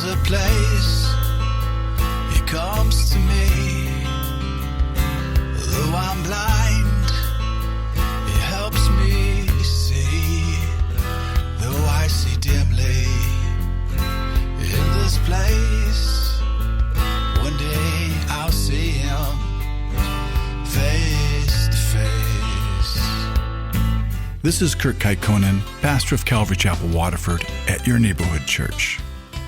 There's a place He comes to me. Though I'm blind, He helps me see. Though I see dimly in this place, one day I'll see Him face to face. This is Kurt Kaikkonen, pastor of Calvary Chapel, Waterford, at your neighborhood church.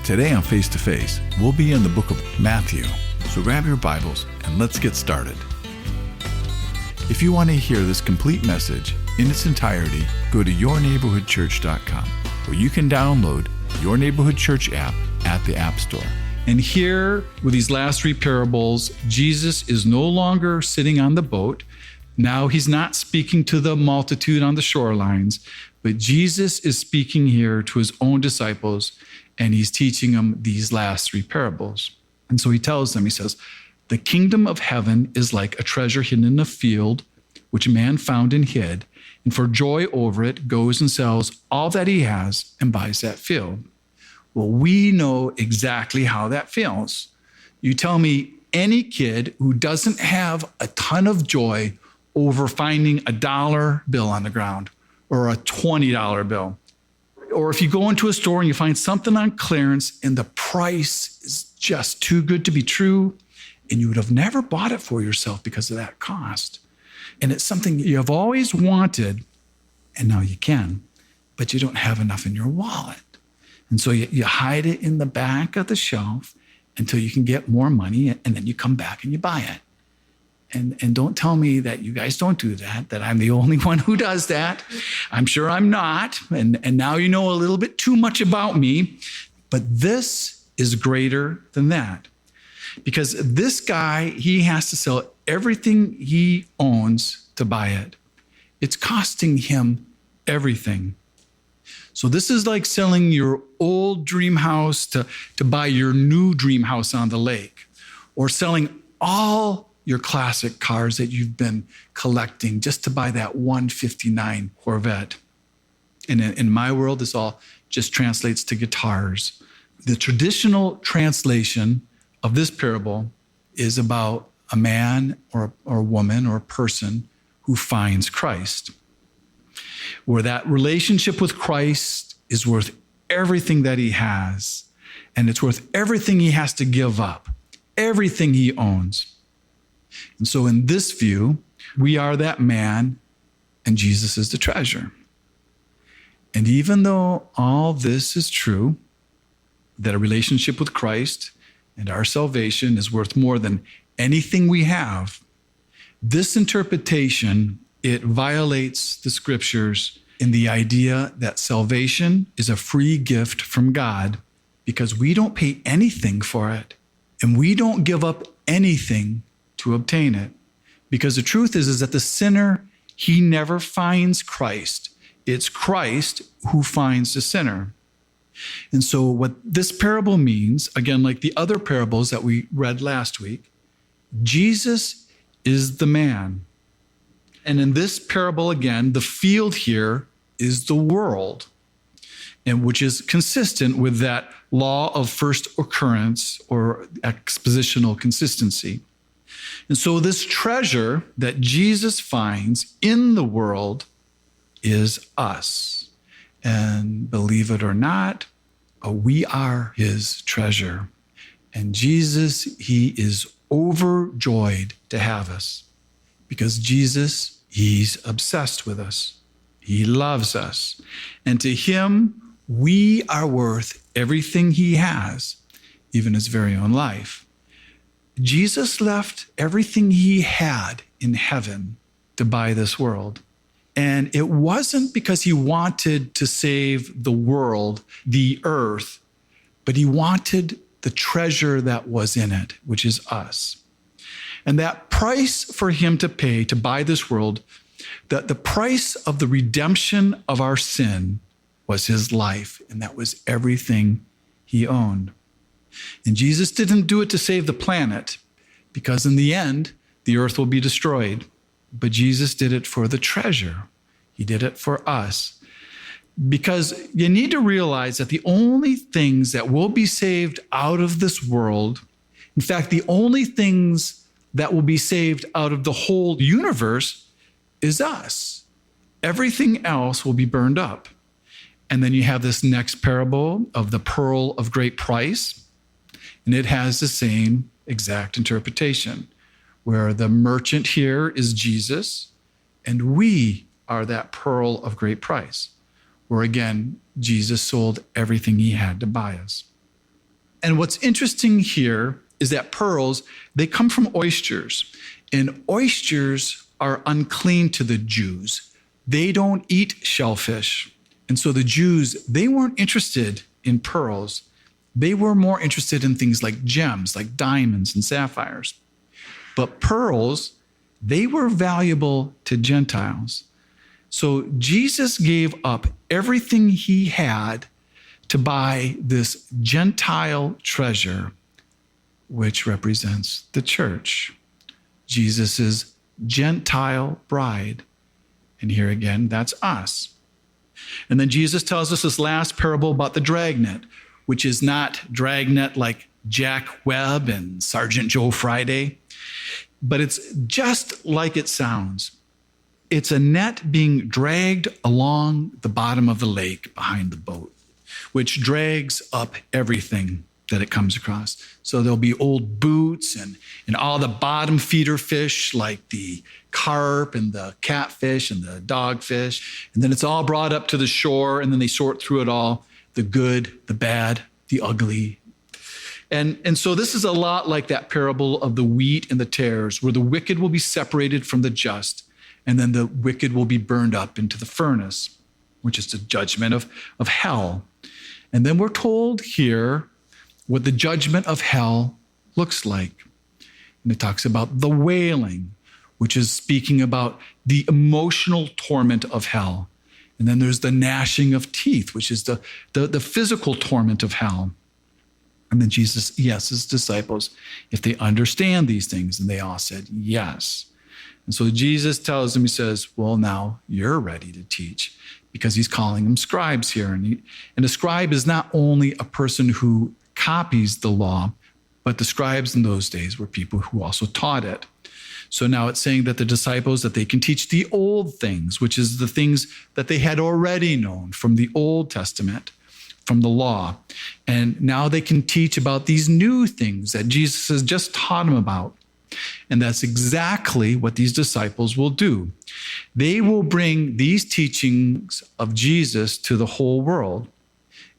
Today on Face to Face, we'll be in the book of Matthew. So grab your Bibles and let's get started. If you want to hear this complete message in its entirety, go to yourneighborhoodchurch.com, where you can download Your Neighborhood Church app at the App Store. And here, with these last three parables, Jesus is no longer sitting on the boat. Now He's not speaking to the multitude on the shorelines, but Jesus is speaking here to His own disciples, and He's teaching them these last three parables. And so He tells them, He says, the kingdom of heaven is like a treasure hidden in a field, which a man found and hid, and for joy over it goes and sells all that he has and buys that field. Well, we know exactly how that feels. You tell me any kid who doesn't have a ton of joy over finding a $1 bill on the ground or a $20 bill. Or if you go into a store and you find something on clearance and the price is just too good to be true, and you would have never bought it for yourself because of that cost. And it's something you have always wanted, and now you can, but you don't have enough in your wallet. And so you hide it in the back of the shelf until you can get more money, and then you come back and you buy it. And don't tell me that you guys don't do that I'm the only one who does that. I'm sure I'm not. And now you know a little bit too much about me. But this is greater than that. Because this guy, he has to sell everything he owns to buy it. It's costing him everything. So this is like selling your old dream house to buy your new dream house on the lake, or selling all your classic cars that you've been collecting just to buy that 159 Corvette. And in my world, this all just translates to guitars. The traditional translation of this parable is about a man or a woman or a person who finds Christ, where that relationship with Christ is worth everything that he has, and it's worth everything he has to give up, everything he owns. And so in this view, we are that man, and Jesus is the treasure. And even though all this is true, that a relationship with Christ and our salvation is worth more than anything we have, this interpretation, it violates the scriptures in the idea that salvation is a free gift from God because we don't pay anything for it, and we don't give up anything to obtain it. Because the truth is that the sinner, he never finds Christ. It's Christ who finds the sinner. And so what this parable means, again, like the other parables that we read last week, Jesus is the man. And in this parable, again, the field here is the world, and which is consistent with that law of first occurrence or expositional consistency. And so this treasure that Jesus finds in the world is us. And believe it or not, we are his treasure. And Jesus, he is overjoyed to have us because Jesus, he's obsessed with us. He loves us. And to him, we are worth everything he has, even his very own life. Jesus left everything he had in heaven to buy this world. And it wasn't because he wanted to save the world, the earth, but he wanted the treasure that was in it, which is us. And that price for him to pay to buy this world, the price of the redemption of our sin was his life, and that was everything he owned. And Jesus didn't do it to save the planet, because in the end, the earth will be destroyed. But Jesus did it for the treasure. He did it for us. because you need to realize that the only things that will be saved out of this world, in fact, the only things that will be saved out of the whole universe is us. Everything else will be burned up. And then you have this next parable of the pearl of great price, and it has the same exact interpretation, where the merchant here is Jesus, and we are that pearl of great price, where again, Jesus sold everything he had to buy us. And what's interesting here is that pearls, they come from oysters, and oysters are unclean to the Jews. They don't eat shellfish. And so the Jews, they weren't interested in pearls. They were more interested in things like gems, like diamonds and sapphires. But pearls, they were valuable to Gentiles. So Jesus gave up everything he had to buy this Gentile treasure, which represents the church, Jesus's Gentile bride. And here again, that's us. And then Jesus tells us this last parable about the dragnet, which is not dragnet like Jack Webb and Sergeant Joe Friday, but it's just like it sounds. It's a net being dragged along the bottom of the lake behind the boat, which drags up everything that it comes across. So there'll be old boots and all the bottom feeder fish like the carp and the catfish and the dogfish. And then it's all brought up to the shore, and then they sort through it all, the good, the bad, the ugly. And so this is a lot like that parable of the wheat and the tares, where the wicked will be separated from the just, and then the wicked will be burned up into the furnace, which is the judgment of hell. And then we're told here what the judgment of hell looks like. And it talks about the wailing, which is speaking about the emotional torment of hell. And then there's the gnashing of teeth, which is the physical torment of hell. And then Jesus, yes, his disciples, if they understand these things, and they all said yes. And so Jesus tells them, he says, well, now you're ready to teach, because he's calling them scribes here. And a scribe is not only a person who copies the law, but the scribes in those days were people who also taught it. So now it's saying that the disciples, that they can teach the old things, which is the things that they had already known from the Old Testament, from the law. And now they can teach about these new things that Jesus has just taught them about. And that's exactly what these disciples will do. They will bring these teachings of Jesus to the whole world,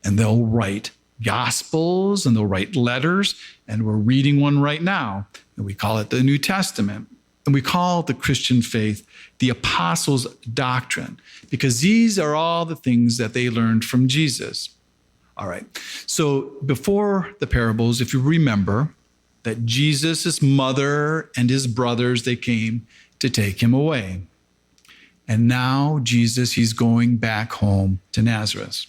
and they'll write gospels and they'll write letters. And we're reading one right now, and we call it the New Testament. And we call the Christian faith the apostles' doctrine, because these are all the things that they learned from Jesus. All right. So before the parables, if you remember that Jesus' mother and his brothers, they came to take him away. And now Jesus, he's going back home to Nazareth.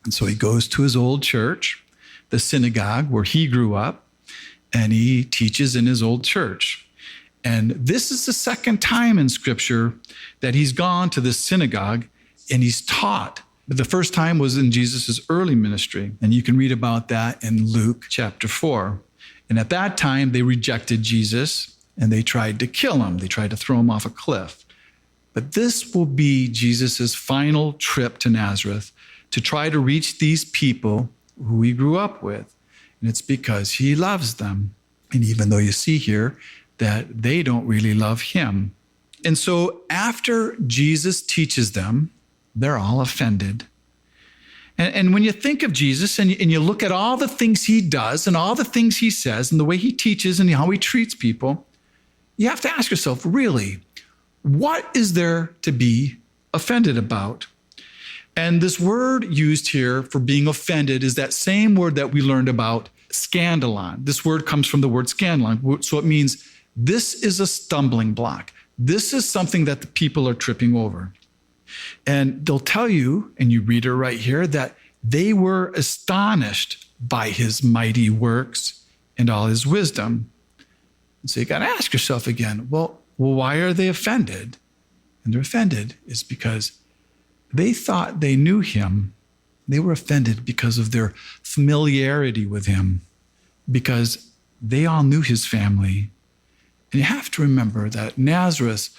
And so he goes to his old church, the synagogue where he grew up, and he teaches in his old church. And this is the second time in Scripture that he's gone to this synagogue and he's taught. But the first time was in Jesus' early ministry. And you can read about that in Luke chapter 4. And at that time, they rejected Jesus and they tried to kill him. They tried to throw him off a cliff. But this will be Jesus' final trip to Nazareth to try to reach these people who he grew up with. And it's because he loves them. And even though you see here that they don't really love him. And so after Jesus teaches them, they're all offended. And when you think of Jesus and you look at all the things he does and all the things he says and the way he teaches and how he treats people, you have to ask yourself, really, what is there to be offended about? And this word used here for being offended is that same word that we learned about, scandalon. This word comes from the word scandalon. So it means this is a stumbling block. This is something that the people are tripping over. And they'll tell you, and you read it right here, that they were astonished by his mighty works and all his wisdom. And so you got to ask yourself again, well, why are they offended? And they're offended is because They thought they knew him. They were offended because of their familiarity with him, because they all knew his family. And you have to remember that Nazareth,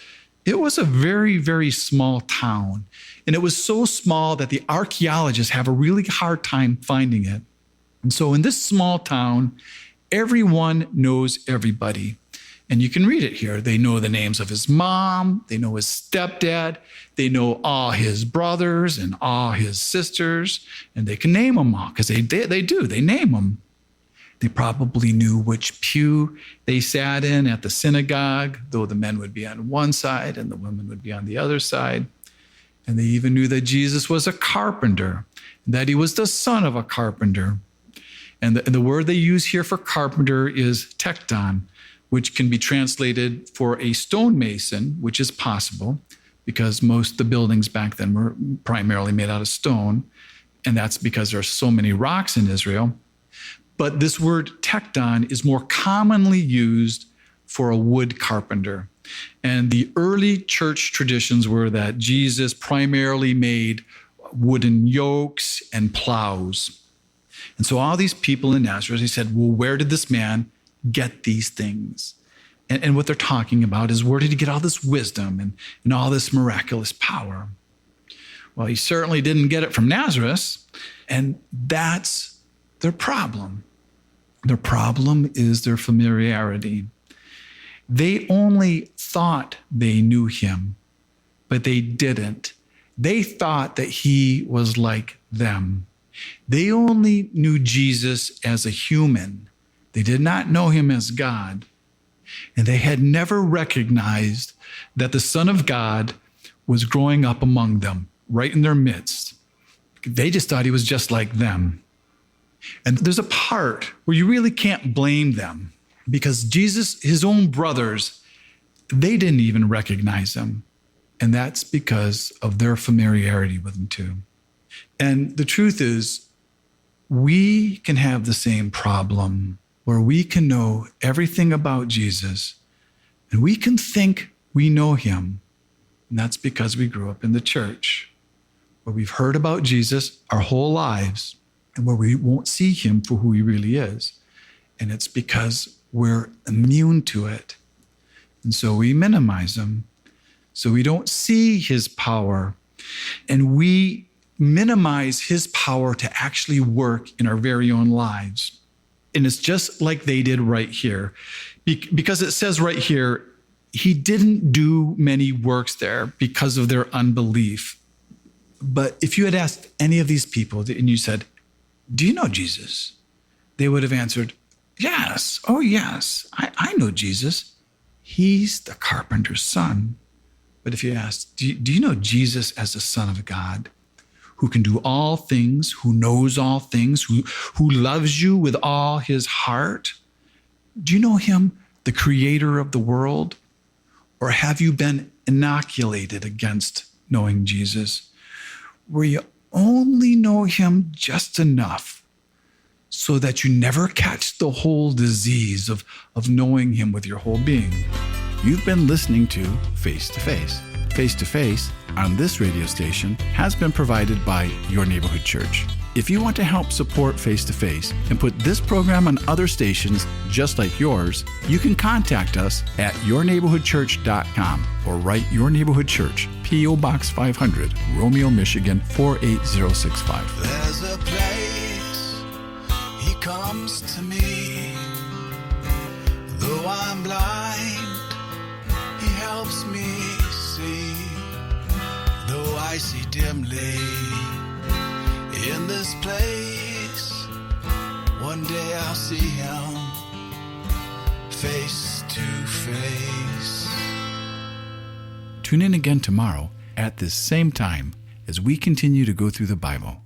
it was a very, very small town. And it was so small that the archaeologists have a really hard time finding it. And so in this small town, everyone knows everybody. And you can read it here. They know the names of his mom. They know his stepdad. They know all his brothers and all his sisters. And they can name them all because they do. They name them. They probably knew which pew they sat in at the synagogue, though the men would be on one side and the women would be on the other side. And they even knew that Jesus was a carpenter, that he was the son of a carpenter. And the word they use here for carpenter is tekton, which can be translated for a stonemason, which is possible because most of the buildings back then were primarily made out of stone. And that's because there are so many rocks in Israel. But this word tekton is more commonly used for a wood carpenter. And the early church traditions were that Jesus primarily made wooden yokes and plows. And so all these people in Nazareth, he said, well, where did this man get these things? And what they're talking about is, where did he get all this wisdom and all this miraculous power? Well, he certainly didn't get it from Nazareth. And that's their problem. Their problem is their familiarity. They only thought they knew him, but they didn't. They thought that he was like them. They only knew Jesus as a human. They did not know him as God. And they had never recognized that the Son of God was growing up among them, right in their midst. They just thought he was just like them. And there's a part where you really can't blame them, because Jesus, his own brothers, they didn't even recognize him. And that's because of their familiarity with him too. And the truth is, we can have the same problem where we can know everything about Jesus and we can think we know him. And that's because we grew up in the church, where we've heard about Jesus our whole lives and where we won't see him for who he really is. And it's because we're immune to it. And so we minimize him. So we don't see his power. And we minimize his power to actually work in our very own lives. And it's just like they did right here. Because it says right here, he didn't do many works there because of their unbelief. But if you had asked any of these people and you said, do you know Jesus? They would have answered, yes. Oh, yes. I know Jesus. He's the carpenter's son. But if you asked, do you know Jesus as the Son of God, who can do all things, who knows all things, who loves you with all his heart? Do you know him, the creator of the world? Or have you been inoculated against knowing Jesus, where you only know him just enough so that you never catch the whole disease of knowing him with your whole being? You've been listening to Face to Face. Face to Face on this radio station has been provided by Your Neighborhood Church. If you want to help support Face to Face and put this program on other stations just like yours, you can contact us at yourneighborhoodchurch.com or write Your Neighborhood Church, P.O. Box 500, Romeo, Michigan 48065. There's a place he comes to me. Though I'm blind, he helps me see. Though I see dimly in this place, one day I'll see him face to face. Tune in again tomorrow at this same time as we continue to go through the Bible.